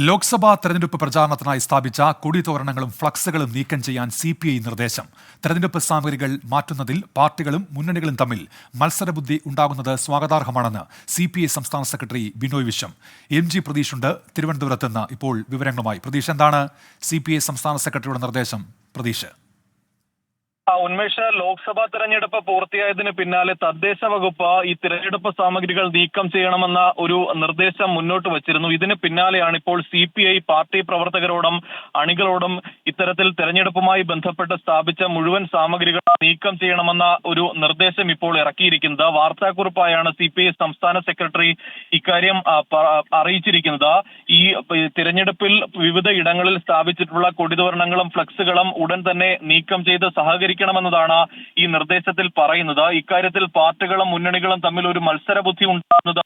ലോക്സഭാ തെരഞ്ഞെടുപ്പ് പ്രചാരണത്തിനായി സ്ഥാപിച്ച കൊടിതോരണങ്ങളും ഫ്ലക്സുകളും നീക്കം ചെയ്യാൻ CPI നിർദ്ദേശം. തെരഞ്ഞെടുപ്പ് സാമഗ്രികൾ മാറ്റുന്നതിൽ പാർട്ടികളും മുന്നണികളും തമ്മിൽ മത്സരബുദ്ധി ഉണ്ടാകുന്നത് സ്വാഗതാർഹമാണെന്ന് CPI സംസ്ഥാന സെക്രട്ടറി ബിനോയ് വിശ്വം. MG പ്രതീഷ് ഉണ്ട് തിരുവനന്തപുരത്ത് നിന്ന് ഇപ്പോൾ വിവരങ്ങളുമായി. പ്രതീഷ്, എന്താണ് CPI സംസ്ഥാന സെക്രട്ടറിയുടെ നിർദ്ദേശം? പ്രതീഷ്. ഉന്മേഷ, ലോക്സഭാ തെരഞ്ഞെടുപ്പ് പൂർത്തിയായതിന് പിന്നാലെ തദ്ദേശ വകുപ്പ് ഈ തിരഞ്ഞെടുപ്പ് സാമഗ്രികൾ നീക്കം ചെയ്യണമെന്ന ഒരു നിർദ്ദേശം മുന്നോട്ട് വച്ചിരുന്നു. ഇതിന് പിന്നാലെയാണ് ഇപ്പോൾ CPI പാർട്ടി പ്രവർത്തകരോടും അണികളോടും ഇത്തരത്തിൽ തെരഞ്ഞെടുപ്പുമായി ബന്ധപ്പെട്ട് സ്ഥാപിച്ച മുഴുവൻ സാമഗ്രികൾ നീക്കം ചെയ്യണമെന്ന ഒരു നിർദ്ദേശം ഇപ്പോൾ ഇറക്കിയിരിക്കുന്നത്. വാർത്താക്കുറിപ്പായാണ് CPI സംസ്ഥാന സെക്രട്ടറി ഇക്കാര്യം അറിയിച്ചിരിക്കുന്നത്. ഈ തിരഞ്ഞെടുപ്പിൽ വിവിധ ഇടങ്ങളിൽ സ്ഥാപിച്ചിട്ടുള്ള കൊടിതോരണങ്ങളും ഫ്ലക്സുകളും ഉടൻ തന്നെ നീക്കം ചെയ്ത് സഹകരിക്കണമെന്നതാണ് ഈ നിർദ്ദേശത്തിൽ പറയുന്നത്. ഇക്കാര്യത്തിൽ പാർട്ടികളും മുന്നണികളും തമ്മിൽ ഒരു മത്സരബുദ്ധി ഉണ്ടാകുന്നത്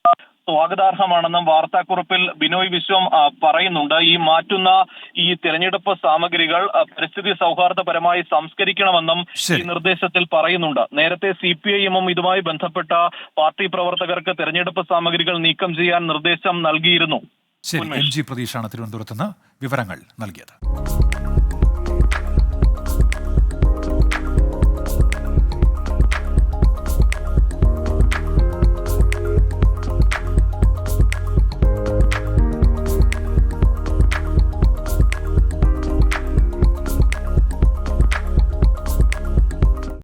സ്വാഗതാർഹമാണെന്നും വാർത്താക്കുറിപ്പിൽ ബിനോയ് വിശ്വം പറയുന്നുണ്ട്. ഈ മാറ്റുന്ന ഈ തിരഞ്ഞെടുപ്പ് സാമഗ്രികൾ പരിസ്ഥിതി സൗഹാർദ്ദപരമായി സംസ്കരിക്കണമെന്നും ഈ നിർദ്ദേശത്തിൽ പറയുന്നുണ്ട്. നേരത്തെ CPIM ഇതുമായി ബന്ധപ്പെട്ട പാർട്ടി പ്രവർത്തകർക്ക് തിരഞ്ഞെടുപ്പ് സാമഗ്രികൾ നീക്കം ചെയ്യാൻ നിർദ്ദേശം നൽകിയിരുന്നു. MG പ്രതീഷാണ് തിരുവനന്തപുരത്ത് നിന്ന് വിവരങ്ങൾ നൽകിയത്.